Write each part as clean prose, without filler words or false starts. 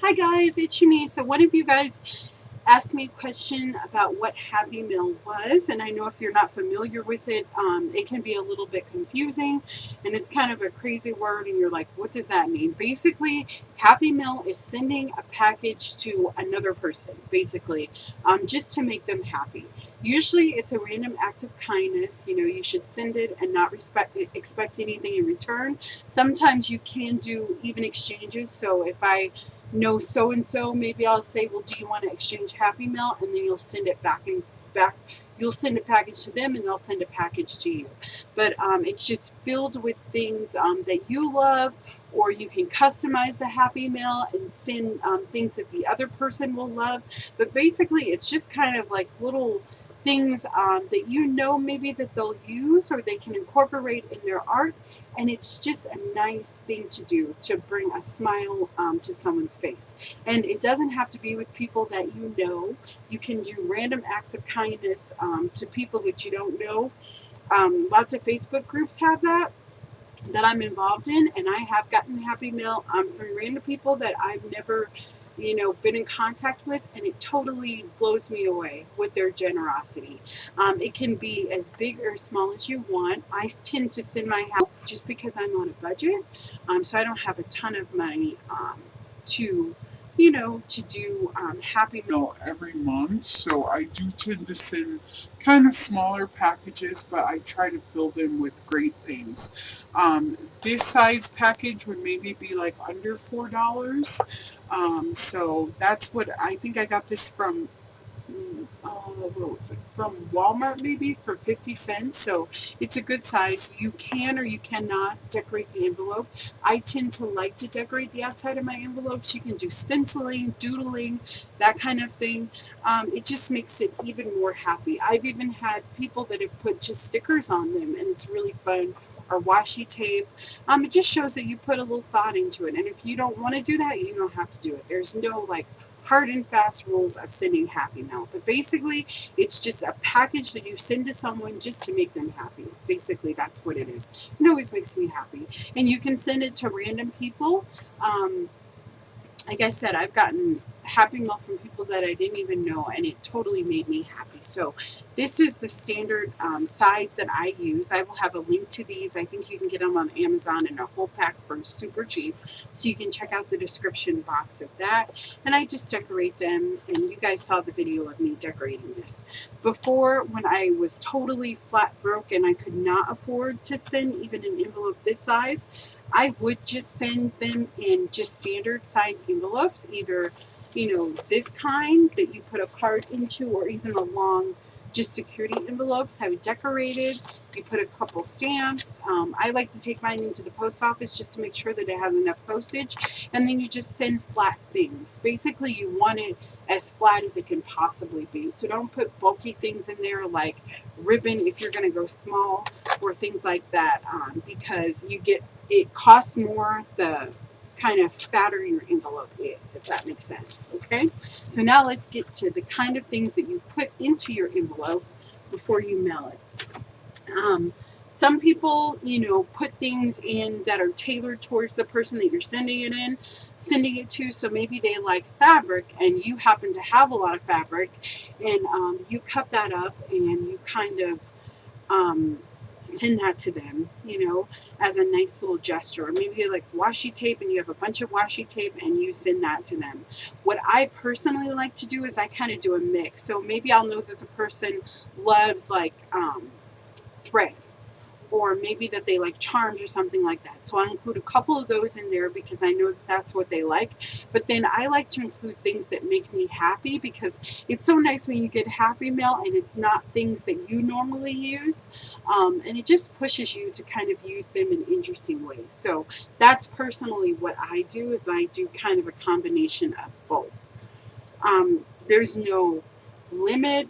Hi guys, it's me. So one of you guys asked me a question about what Happy Meal was, and I know if you're not familiar with it, it can be a little bit confusing, and it's kind of a crazy word, and you're like, what does that mean? Basically, Happy Meal is sending a package to another person, basically, just to make them happy. Usually, it's a random act of kindness. You know, you should send it and not expect anything in return. Sometimes you can do even exchanges. So if I know so and so, maybe I'll say, well, do you want to exchange Happy Meal? And then you'll send it back. You'll send a package to them, and they'll send a package to you. But it's just filled with things that you love, or you can customize the Happy Meal and send things that the other person will love. But basically, it's just kind of like little things that you know maybe that they'll use or they can incorporate in their art, and it's just a nice thing to do to bring a smile to someone's face. And it doesn't have to be with people that you know. You can do random acts of kindness to people that you don't know. Lots of Facebook groups have that I'm involved in, and I have gotten Happy Meal from random people that I've never, been in contact with, and it totally blows me away with their generosity. It can be as big or as small as you want. I tend to send my help just because I'm on a budget, so I don't have a ton of money to to do Happy Meal every month. So I do tend to send kind of smaller packages, but I try to fill them with great things. This size package would maybe be like under $4. So that's what I think. I got this from what was it, from Walmart maybe for 50 cents. So it's a good size. You can or you cannot decorate the envelope. I tend to like to decorate the outside of my envelopes. You can do stenciling, doodling, that kind of thing. It just makes it even more happy. I've even had people that have put just stickers on them, and it's really fun. Or washi tape. It just shows that you put a little thought into it. And if you don't want to do that, you don't have to do it. There's no like hard and fast rules of sending Happy Mail. But basically, it's just a package that you send to someone just to make them happy. Basically, that's what it is. It always makes me happy. And you can send it to random people. Like I said, I've gotten Happy Meal from people that I didn't even know, and it totally made me happy. So this is the standard size that I use. I will have a link to these. I think you can get them on Amazon in a whole pack for super cheap. So you can check out the description box of that. And I just decorate them, and you guys saw the video of me decorating this. Before, when I was totally flat broke and I could not afford to send even an envelope this size, I would just send them in just standard size envelopes, either, this kind that you put a card into, or even a long, just security envelopes. Have it decorated. You put a couple stamps. I like to take mine into the post office just to make sure that it has enough postage. And then you just send flat things. Basically, you want it as flat as it can possibly be. So don't put bulky things in there like ribbon if you're going to go small, or things like that, because it costs more the kind of fatter your envelope is, if that makes sense. Okay, so now let's get to the kind of things that you put into your envelope before you mail it. Some people, put things in that are tailored towards the person that you're sending it to. So maybe they like fabric, and you happen to have a lot of fabric, and you cut that up and you kind of send that to them, as a nice little gesture. Or maybe they like washi tape, and you have a bunch of washi tape, and you send that to them. What I personally like to do is I kind of do a mix. So maybe I'll know that the person loves like thread, or maybe that they like charms or something like that. So I'll include a couple of those in there because I know that that's what they like. But then I like to include things that make me happy, because it's so nice when you get Happy Mail and it's not things that you normally use. And it just pushes you to kind of use them in interesting ways. So that's personally what I do, is I do kind of a combination of both. There's no limit.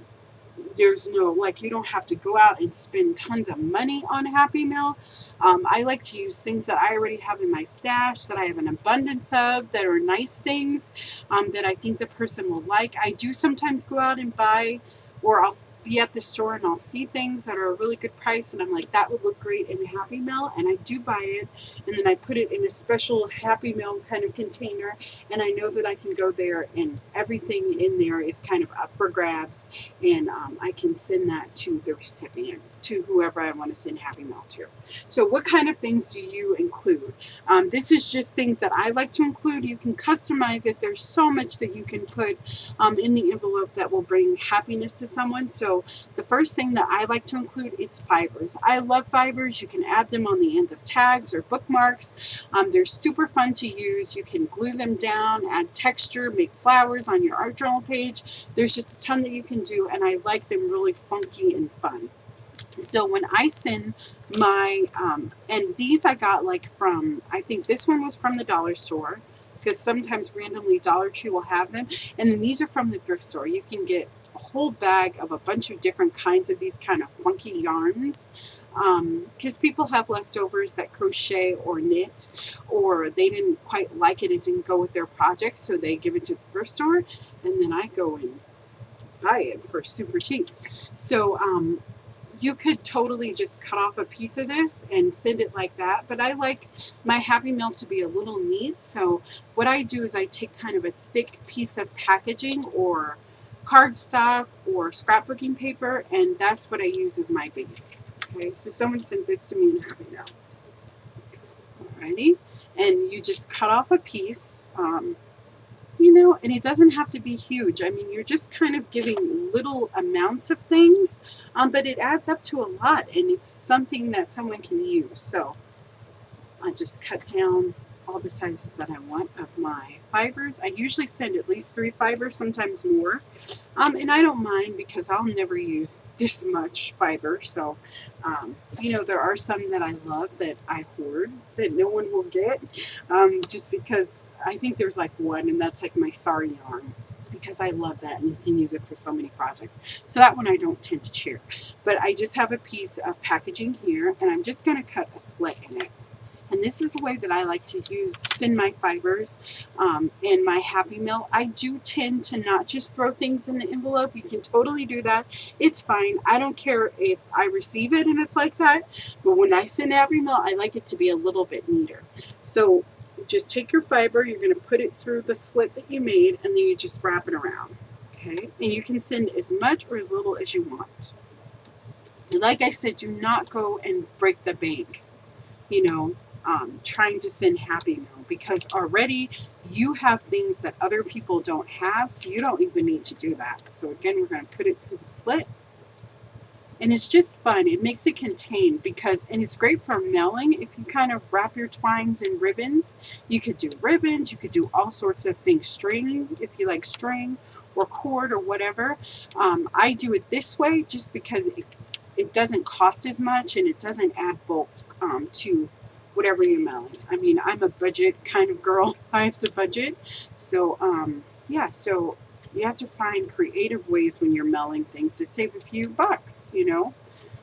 There's no, like, you don't have to go out and spend tons of money on Happy Meal. I like to use things that I already have in my stash, that I have an abundance of, that are nice things, that I think the person will like. I do sometimes go out and buy, or I'll be at the store and I'll see things that are a really good price and I'm like, that would look great in a Happy Mail, and I do buy it, and then I put it in a special Happy Mail kind of container, and I know that I can go there and everything in there is kind of up for grabs, and I can send that to the recipient, to whoever I want to send Happy Mail to. So what kind of things do you include? This is just things that I like to include. You can customize it. There's so much that you can put in the envelope that will bring happiness to someone. So the first thing that I like to include is fibers. I love fibers. You can add them on the end of tags or bookmarks. They're super fun to use. You can glue them down, add texture, make flowers on your art journal page. There's just a ton that you can do, and I like them really funky and fun. So when I send my, and these I got like from, I think this one was from the dollar store, because sometimes randomly Dollar Tree will have them, and then these are from the thrift store. You can get a whole bag of a bunch of different kinds of these kind of funky yarns, because people have leftovers that crochet or knit, or they didn't quite like it, it didn't go with their project, so they give it to the thrift store, and then I go and buy it for super cheap. So you could totally just cut off a piece of this and send it like that, but I like my Happy Mail to be a little neat, so what I do is I take kind of a thick piece of packaging or cardstock or scrapbooking paper, and that's what I use as my base. Okay, so someone sent this to me in Happy Mail. Alrighty, and you just cut off a piece, you know, and it doesn't have to be huge. I mean, you're just kind of giving little amounts of things, but it adds up to a lot, and it's something that someone can use. So I just cut down all the sizes that I want of my fibers. I usually send at least 3 fibers, sometimes more, and I don't mind because I'll never use this much fiber. So, you know, there are some that I love that I hoard that no one will get, just because I think there's like one, and that's like my sari yarn, because I love that and you can use it for so many projects. So that one I don't tend to share, but I just have a piece of packaging here, and I'm just going to cut a slit in it. And this is the way that I like to send my fibers in my Happy Mail. I do tend to not just throw things in the envelope. You can totally do that. It's fine. I don't care if I receive it and it's like that. But when I send Happy Mail, I like it to be a little bit neater. So just take your fiber. You're going to put it through the slit that you made, and then you just wrap it around. Okay? And you can send as much or as little as you want. And like I said, do not go and break the bank, you know, trying to send Happy Mail, because already you have things that other people don't have, so you don't even need to do that. So again, we're going to put it through the slit, and it's just fun. It makes it contained, and it's great for mailing. If you kind of wrap your twines in ribbons, you could do ribbons, you could do all sorts of things, string, if you like string, or cord, or whatever. I do it this way just because it doesn't cost as much, and it doesn't add bulk to whatever you're mailing. I mean, I'm a budget kind of girl. I have to budget. So, yeah, so you have to find creative ways when you're mailing things to save a few bucks, you know?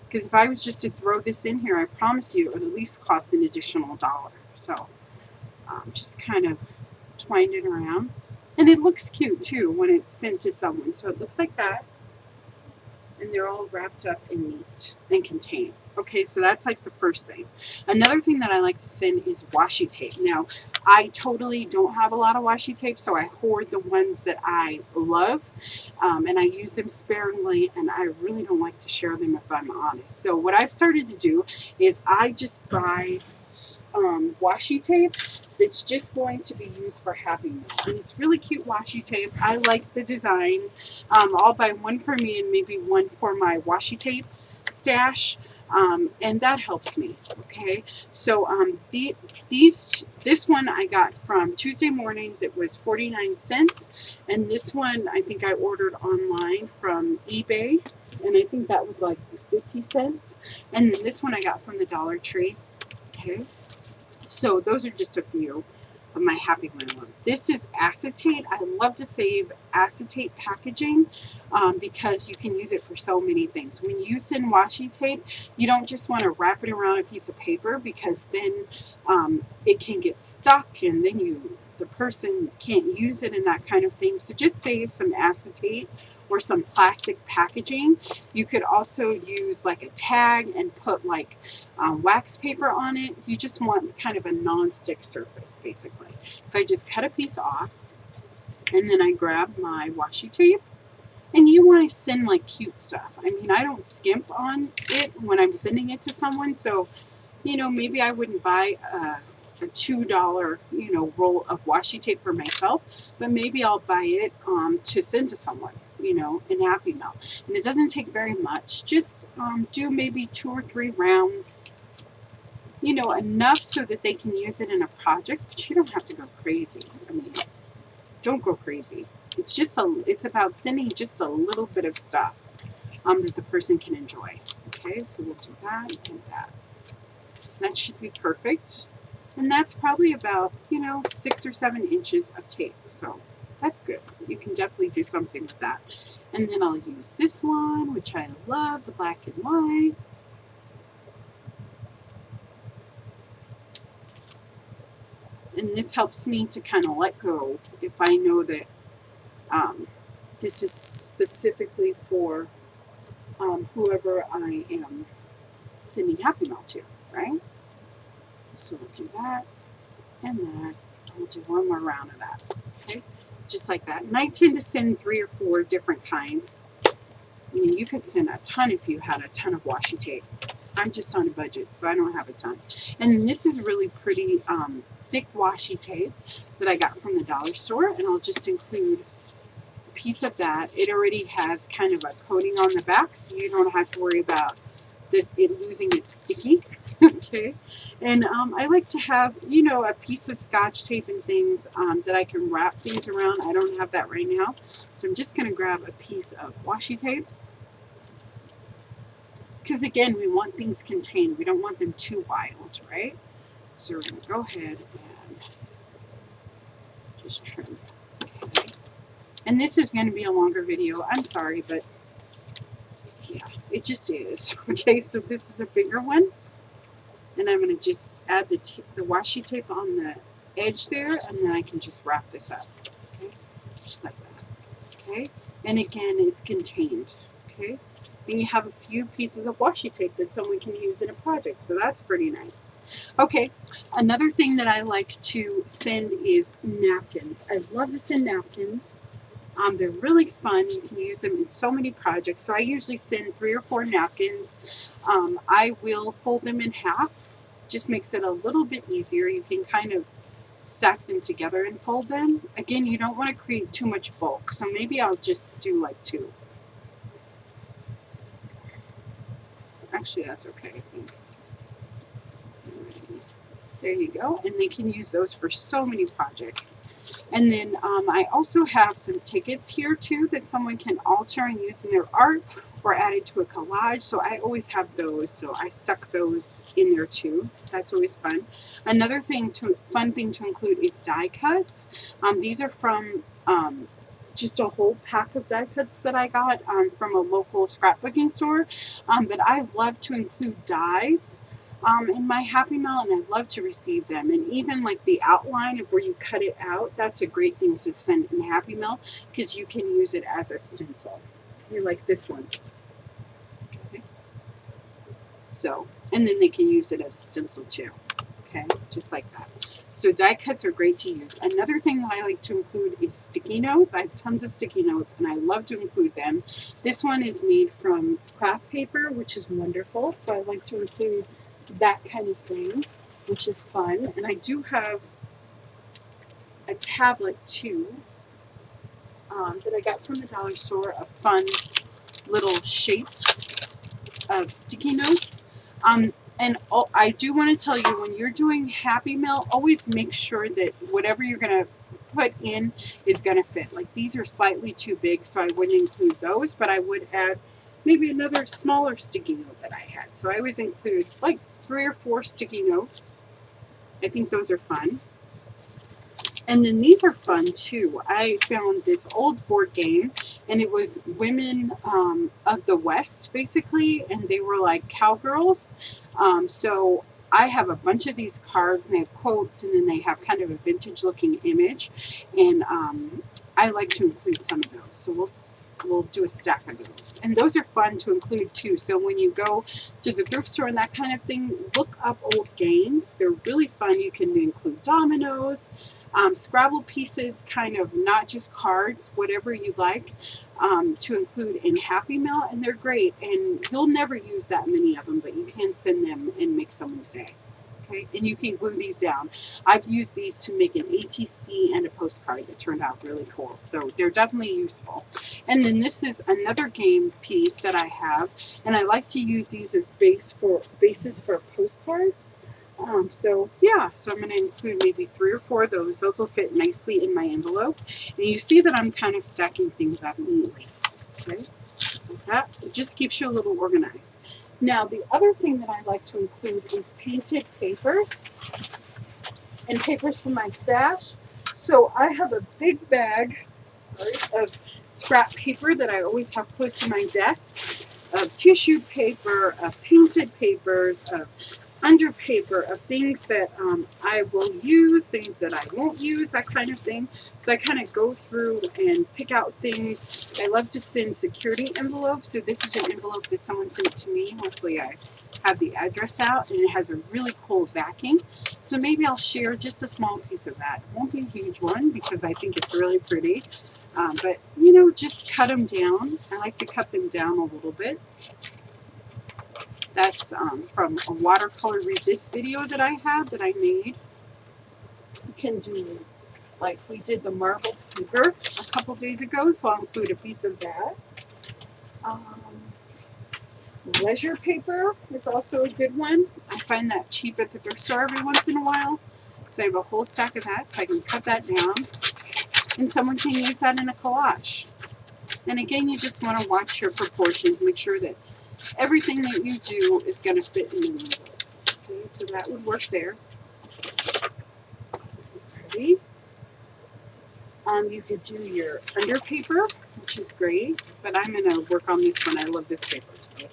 Because if I was just to throw this in here, I promise you it would at least cost an additional $1. So, just kind of twined it around. And it looks cute, too, when it's sent to someone. So it looks like that. And they're all wrapped up and neat and contained. Okay, so that's like the first thing. Another thing that I like to send is washi tape. Now, I totally don't have a lot of washi tape, so I hoard the ones that I love, and I use them sparingly, and I really don't like to share them if I'm honest. So what I've started to do is I just buy washi tape that's just going to be used for Happy Mail. And it's really cute washi tape. I like the design. I'll buy one for me and maybe one for my washi tape stash. And that helps me, okay? So this one I got from Tuesday Mornings. It was 49 cents. And this one I think I ordered online from eBay. And I think that was like 50 cents. And then this one I got from the Dollar Tree, okay? So those are just a few of my Happy Mail. This is acetate. I love to save acetate packaging because you can use it for so many things. When you send washi tape, you don't just want to wrap it around a piece of paper, because then it can get stuck, and then the person can't use it and that kind of thing. So just save some acetate or some plastic packaging. You could also use like a tag and put like wax paper on it. You just want kind of a non-stick surface basically. So I just cut a piece off, and then I grab my washi tape. And you want to send like cute stuff. I mean, I don't skimp on it when I'm sending it to someone, so you know, maybe I wouldn't buy a $2, you know, roll of washi tape for myself, but maybe I'll buy it to send to someone, you know, in Happy Mail. And it doesn't take very much. Just do maybe 2 or 3 rounds, you know, enough so that they can use it in a project, but you don't have to go crazy. I mean, don't go crazy. It's just it's about sending just a little bit of stuff that the person can enjoy. Okay, so we'll do that and that. That should be perfect. And that's probably about, you know, 6 or 7 inches of tape. So that's good. You can definitely do something with that. And then I'll use this one, which I love, the black and white. And this helps me to kind of let go if I know that this is specifically for whoever I am sending Happy Mail to, right? So we'll do that and that. We'll do one more round of that, okay? Just like that. And I tend to send 3 or 4 different kinds. I mean, you could send a ton if you had a ton of washi tape. I'm just on a budget, so I don't have a ton. And this is really pretty thick washi tape that I got from the dollar store, and I'll just include a piece of that. It already has kind of a coating on the back, so you don't have to worry about it losing its sticky. Okay, and I like to have, you know, a piece of Scotch tape and things that I can wrap things around. I don't have that right now, so I'm just going to grab a piece of washi tape, because again, we want things contained. We don't want them too wild, right? So we're going to go ahead and just trim. Okay, and this is going to be a longer video. I'm sorry, but yeah, it just is. Okay, so this is a bigger one. And I'm going to just add the washi tape on the edge there, and then I can just wrap this up. Okay, just like that. Okay, and again, it's contained. Okay, and you have a few pieces of washi tape that someone can use in a project, so that's pretty nice. Okay, another thing that I like to send is napkins. I love to send napkins. They're really fun. You can use them in so many projects. So I usually send 3 or 4 napkins. I will fold them in half. Just makes it a little bit easier. You can kind of stack them together and fold them. Again, you don't want to create too much bulk. So maybe I'll just do like 2. Actually, that's okay, I think. There you go. And they can use those for so many projects. And then I also have some tickets here too that someone can alter and use in their art or add it to a collage. So I always have those. So I stuck those in there too. That's always fun. Another fun thing to include is die cuts. These are from just a whole pack of die cuts that I got from a local scrapbooking store. But I love to include dies in my Happy Mail, and I love to receive them. And even like the outline of where you cut it out, that's a great thing to send in Happy Mail because you can use it as a stencil. You like this one. Okay. So, and then they can use it as a stencil too. Okay, just like that. So die cuts are great to use. Another thing that I like to include is sticky notes. I have tons of sticky notes and I love to include them. This one is made from Kraft paper, which is wonderful. So I like to include that kind of thing, which is fun. And I do have a tablet too that I got from the dollar store of fun little shapes of sticky notes. And I do want to tell you, when you're doing Happy Mail, always make sure that whatever you're going to put in is going to fit. Like these are slightly too big, so I wouldn't include those, but I would add maybe another smaller sticky note that I had. So I always include like 3 or 4 sticky notes. I think those are fun. And then these are fun too. I found this old board game, and it was women of the West, basically, and they were like cowgirls. So I have a bunch of these cards, and they have quotes, and then they have kind of a vintage-looking image, and I like to include some of those. So we'll do a stack of those. And those are fun to include too. So when you go to the thrift store and that kind of thing, look up old games. They're really fun. You can include dominoes, Scrabble pieces, kind of not just cards, whatever you like, to include in Happy Meal. And they're great. And you'll never use that many of them, but you can send them and make someone's day. Okay, and you can glue these down. I've used these to make an ATC and a postcard that turned out really cool. So they're definitely useful. And then this is another game piece that I have, and I like to use these as bases for postcards. So yeah, so I'm going to include maybe 3 or 4 of those. Those will fit nicely in my envelope. And you see that I'm kind of stacking things up neatly. Okay, just like that. It just keeps you a little organized. Now, the other thing that I like to include is painted papers and papers from my stash. So I have a big bag of scrap paper that I always have close to my desk, of tissue paper, of painted papers, of under paper, of things that I will use, things that I won't use, that kind of thing. So I kind of go through and pick out things. I love to send security envelopes. So this is an envelope that someone sent to me. Hopefully I have the address out, and it has a really cool backing. So maybe I'll share just a small piece of that. It won't be a huge one because I think it's really pretty. But, you know, just cut them down. I like to cut them down a little bit. That's from a watercolor resist video that I have that I made. You can do, like we did the marble paper a couple days ago, so I'll include a piece of that. Leisure paper is also a good one. I find that cheap at the thrift store every once in a while. So I have a whole stack of that, so I can cut that down. And someone can use that in a collage. And again, you just want to watch your proportions, make sure that everything that you do is going to fit in the envelope. Okay, so that would work there. Ready? You could do your under paper, which is great, but I'm going to work on this one. I love this paper, so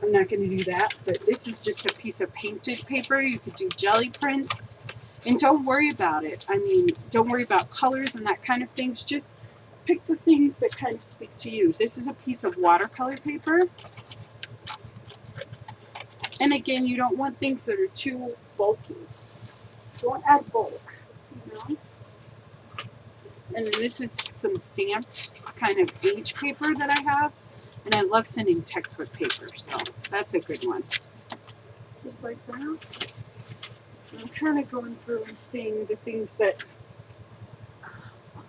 I'm not going to do that. But this is just a piece of painted paper. You could do jelly prints, and don't worry about it. I mean, don't worry about colors and that kind of things. Just pick the things that kind of speak to you. This is a piece of watercolor paper. And again, you don't want things that are too bulky. Don't add bulk, you know. And then this is some stamped kind of age paper that I have. And I love sending textbook paper, so that's a good one. Just like that. I'm kind of going through and seeing the things that,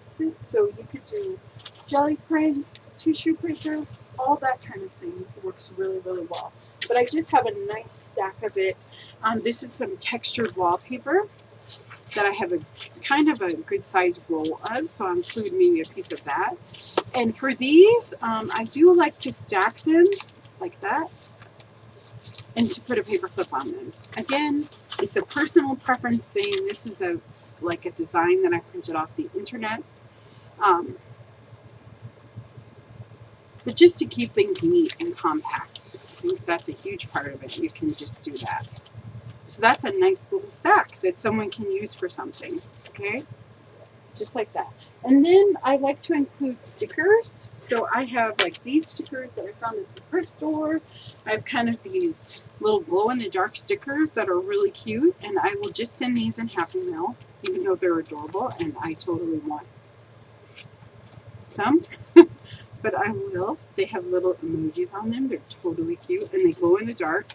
so you could do jelly prints, tissue paper, all that kind of things. Works really, really well. But I just have a nice stack of it. This is some textured wallpaper that I have a kind of a good size roll of, so I'll include maybe a piece of that. And for these, I do like to stack them like that and to put a paper clip on them. Again, it's a personal preference thing. This is like a design that I printed off the internet. But just to keep things neat and compact, I think that's a huge part of it. You can just do that. So that's a nice little stack that someone can use for something, okay? Just like that. And then I like to include stickers. So I have like these stickers that I found at the thrift store. I have kind of these little glow-in-the-dark stickers that are really cute, and I will just send these in Happy Meal, even though they're adorable, and I totally want some. But I will. They have little emojis on them. They're totally cute, and they glow in the dark.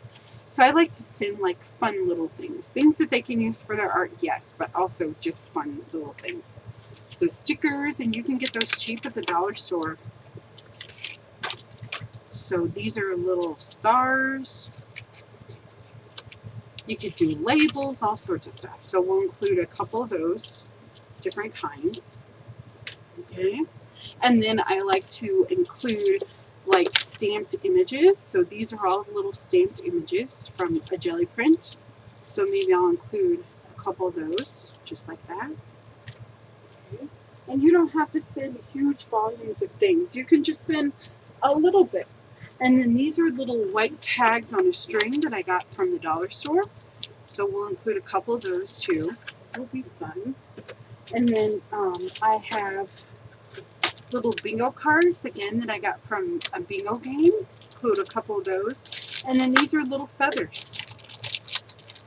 So I like to send like fun little things. Things that they can use for their art, yes, but also just fun little things. So stickers, and you can get those cheap at the dollar store. So these are little stars. You could do labels, all sorts of stuff. So we'll include a couple of those different kinds. Okay. And then I like to include like stamped images. So these are all little stamped images from a jelly print. So maybe I'll include a couple of those, just like that. Okay. And you don't have to send huge volumes of things. You can just send a little bit. And then these are little white tags on a string that I got from the dollar store. So we'll include a couple of those too. Those will be fun. And then I have little bingo cards, again, that I got from a bingo game. Include a couple of those. And then these are little feathers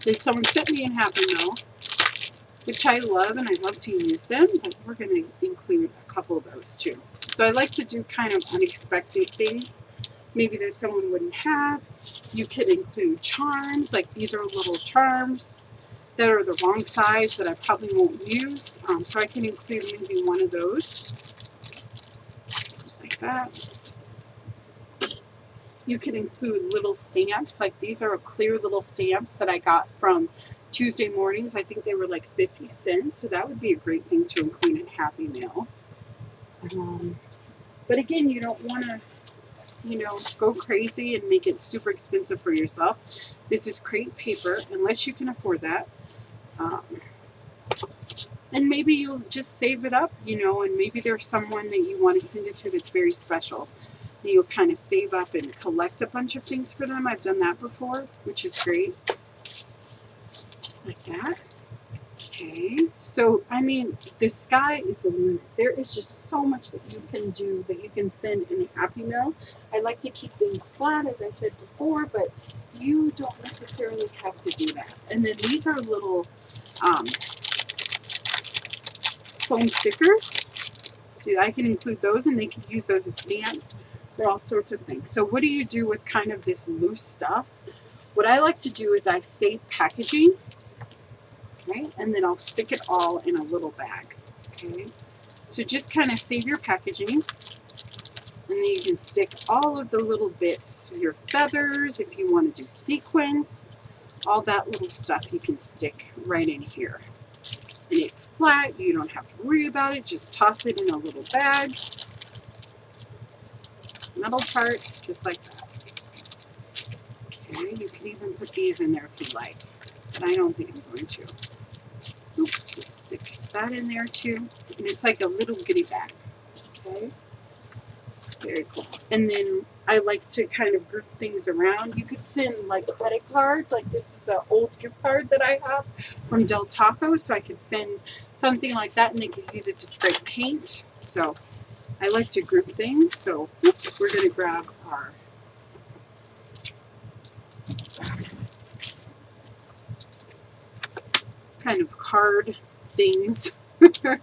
that someone sent me in Happy Meal, which I love, and I love to use them, but we're going to include a couple of those too. So I like to do kind of unexpected things, maybe that someone wouldn't have. You could include charms, like these are little charms that are the wrong size that I probably won't use, so I can include maybe one of those, just like that. You can include little stamps, like these are clear little stamps that I got from Tuesday Mornings. I think they were like 50 cents, so that would be a great thing to include in Happy Meal. But again, you don't want to, go crazy and make it super expensive for yourself. This is crepe paper, unless you can afford that. And maybe you'll just save it up, and maybe there's someone that you want to send it to that's very special. And you'll kind of save up and collect a bunch of things for them. I've done that before, which is great. Just like that. Okay, so I mean, the sky is the limit. There is just so much that you can do, that you can send in a Happy Meal. I like to keep things flat, as I said before, but you don't necessarily have to do that. And then these are little foam stickers. So I can include those, and they can use those as stamps. There are all sorts of things. So what do you do with kind of this loose stuff? What I like to do is I save packaging. Okay, and then I'll stick it all in a little bag. Okay, so just kind of save your packaging, and then you can stick all of the little bits, your feathers, if you want to do sequins, all that little stuff you can stick right in here. And it's flat, you don't have to worry about it, just toss it in a little bag, metal part, just like that. Okay, you can even put these in there if you like, but I don't think I'm going to. Oops, we'll stick that in there too. And it's like a little goodie bag. Okay, very cool. And then I like to kind of group things around. You could send like credit cards, like this is an old gift card that I have from Del Taco, so I could send something like that and they could use it to spray paint. So I like to group things. So oops, we're going to grab our kind of card things. So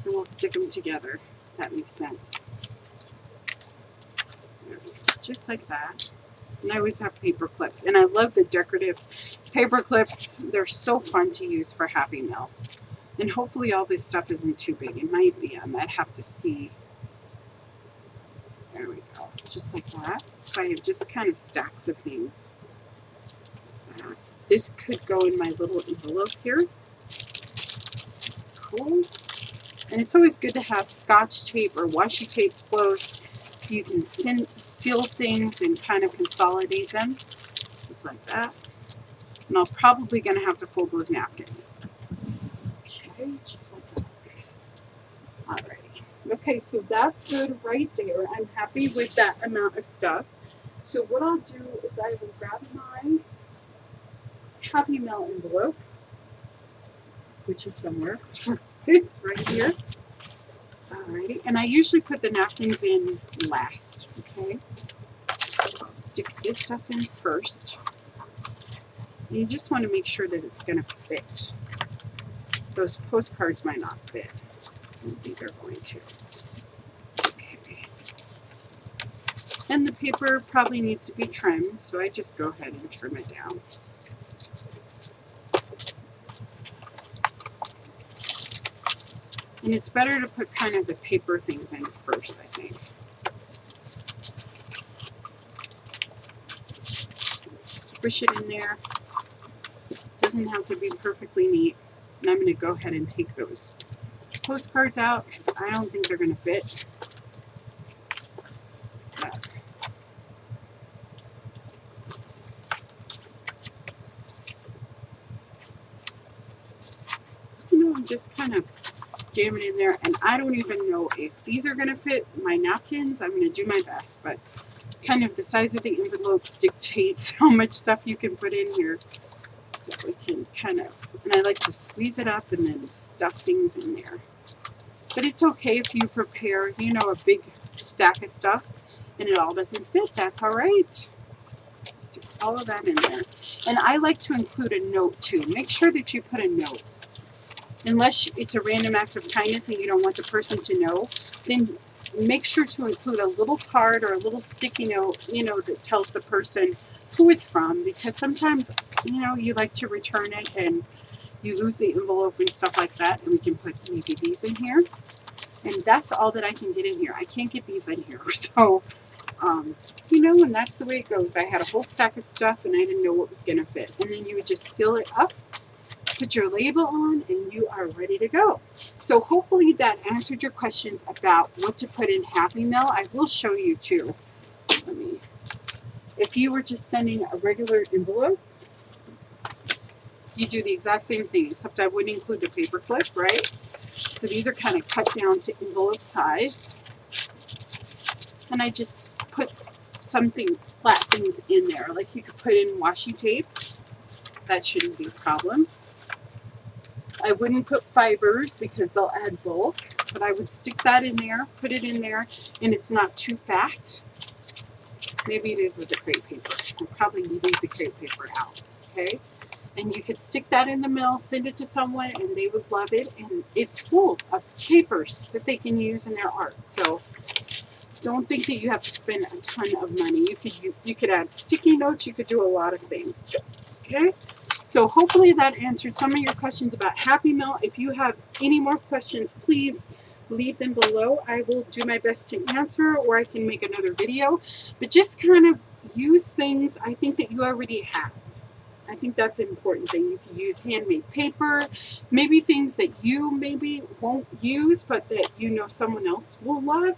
we'll stick them together. That makes sense. Just like that. And I always have paper clips. And I love the decorative paper clips. They're so fun to use for Happy Meal. And hopefully all this stuff isn't too big. It might be. I might have to see. There we go. Just like that. So I have just kind of stacks of things. This could go in my little envelope here. Cool. And it's always good to have Scotch tape or washi tape close so you can seal things and kind of consolidate them. Just like that. And I'm probably going to have to fold those napkins. Okay, just like that. Alrighty. Okay, so that's good right there. I'm happy with that amount of stuff. So what I'll do is I will grab my Happy Meal envelope, which is somewhere. It's right here. Alrighty, and I usually put the napkins in last, okay? So I'll stick this stuff in first. And you just want to make sure that it's going to fit. Those postcards might not fit. I don't think they're going to. Okay. And the paper probably needs to be trimmed, so I just go ahead and trim it down. And it's better to put kind of the paper things in first, I think. Squish it in there. It doesn't have to be perfectly neat. And I'm going to go ahead and take those postcards out because I don't think they're going to fit. I'm just kind of jam it in there, and I don't even know if these are going to fit my napkins. I'm going to do my best, but kind of the size of the envelopes dictates how much stuff you can put in here. So we can kind of, and I like to squeeze it up and then stuff things in there. But it's okay if you prepare, you know, a big stack of stuff and it all doesn't fit. That's all right. Stick all of that in there. And I like to include a note too. Make sure that you put a note. Unless it's a random act of kindness and you don't want the person to know, then make sure to include a little card or a little sticky note, you know, that tells the person who it's from, because sometimes, you know, you like to return it and you lose the envelope and stuff like that, and we can put maybe these in here. And that's all that I can get in here. I can't get these in here. So, you know, and that's the way it goes. I had a whole stack of stuff and I didn't know what was going to fit. And then you would just seal it up, put your label on, and you are ready to go. So hopefully that answered your questions about what to put in Happy Mail. I will show you too. If you were just sending a regular envelope, you do the exact same thing, except I wouldn't include the paper clip, right? So these are kind of cut down to envelope size. And I just put something, flat things in there. Like you could put in washi tape. That shouldn't be a problem. I wouldn't put fibers because they'll add bulk, but I would stick that in there, put it in there, and it's not too fat. Maybe it is with the crepe paper. I'll probably leave the crepe paper out, okay? And you could stick that in the mail, send it to someone, and they would love it. And it's full of papers that they can use in their art. So don't think that you have to spend a ton of money. You could add sticky notes. You could do a lot of things, okay? So hopefully that answered some of your questions about Happy Mail. If you have any more questions, please leave them below. I will do my best to answer, or I can make another video. But just kind of use things I think that you already have. I think that's an important thing. You can use handmade paper, maybe things that you maybe won't use, but that you know someone else will love.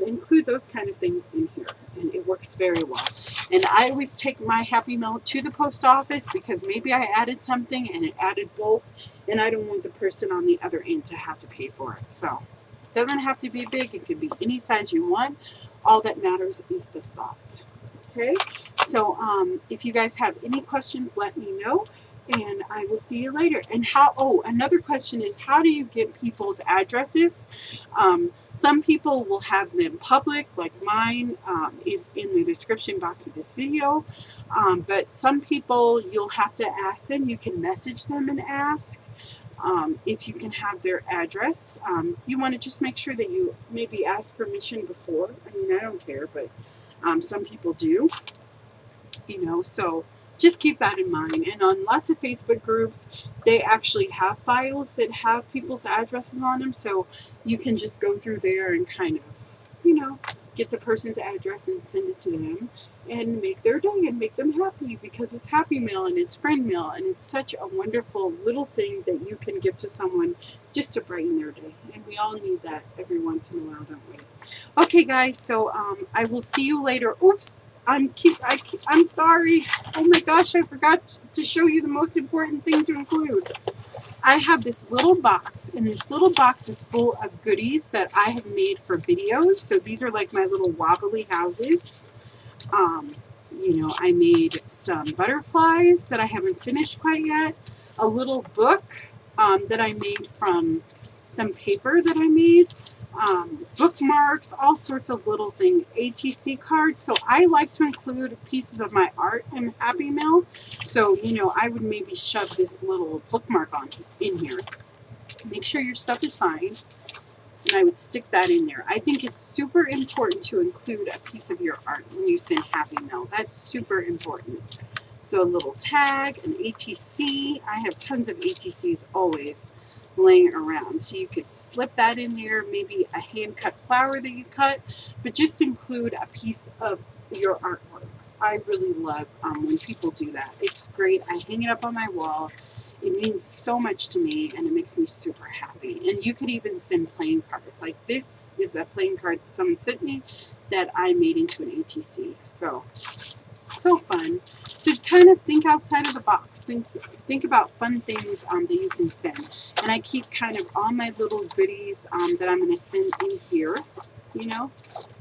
Include those kind of things in here, and it works very well. And I always take my Happy Mail to the post office because maybe I added something and it added bulk, and I don't want the person on the other end to have to pay for it. So it doesn't have to be big. It could be any size you want. All that matters is the thought. Okay? So if you guys have any questions, let me know, and I will see you later. And another question is, how do you get people's addresses? Some people will have them public, like mine is in the description box of this video. But some people, you'll have to ask them. You can message them and ask if you can have their address. You want to just make sure that you maybe ask permission before. I mean, I don't care, but some people do. You know, so just keep that in mind. And on lots of Facebook groups, they actually have files that have people's addresses on them, so you can just go through there and kind of, you know, get the person's address and send it to them and make their day and make them happy, because it's Happy Mail and it's friend mail, and it's such a wonderful little thing that you can give to someone just to brighten their day. And we all need that every once in a while, don't we? Okay, guys, so I will see you later. Oops. I'm sorry. Oh my gosh, I forgot to show you the most important thing to include. I have this little box, and this little box is full of goodies that I have made for videos. So these are like my little wobbly houses. You know, I made some butterflies that I haven't finished quite yet. A little book that I made from some paper that I made. Bookmarks, all sorts of little things, ATC cards. So I like to include pieces of my art in Happy Mail. So, you know, I would maybe shove this little bookmark in here. Make sure your stuff is signed, and I would stick that in there. I think it's super important to include a piece of your art when you send Happy Mail. That's super important. So a little tag, an ATC. I have tons of ATCs always laying around, so you could slip that in there, maybe a hand-cut flower that you cut, but just include a piece of your artwork. I really love when people do that. It's great. I hang it up on my wall. It means so much to me, and it makes me super happy. And you could even send playing cards. Like this is a playing card that someone sent me that I made into an ATC. So fun. So kind of think outside of the box. Think about fun things that you can send. And I keep kind of all my little goodies that I'm going to send in here. You know,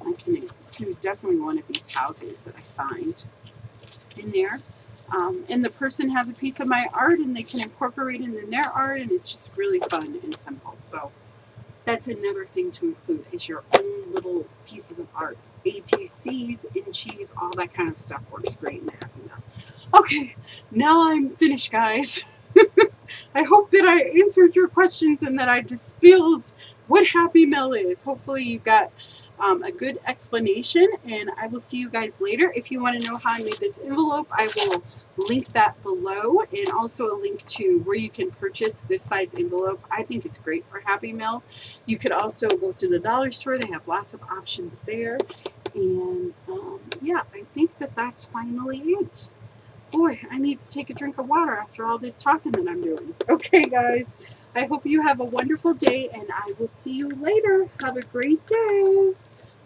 I can include definitely one of these houses that I signed in there. And the person has a piece of my art, and they can incorporate it in their art, and it's just really fun and simple. So That's another thing to include, is your own little pieces of art. ATCs and cheese, all that kind of stuff works great in the Happy Meal. Okay, now I'm finished, guys. I hope that I answered your questions and that I dispelled what Happy Meal is. Hopefully you got a good explanation, and I will see you guys later. If you want to know how I made this envelope, I will link that below, and also a link to where you can purchase this size envelope. I think it's great for Happy Meal. You could also go to the dollar store. They have lots of options there. And yeah, I think that that's finally it. Boy, I need to take a drink of water after all this talking that I'm doing. Okay, guys, I hope you have a wonderful day, and I will see you later. Have a great day.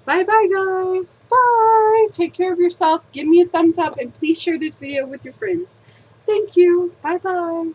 Bye-bye, guys. Bye. Take care of yourself. Give me a thumbs up, and please share this video with your friends. Thank you. Bye-bye.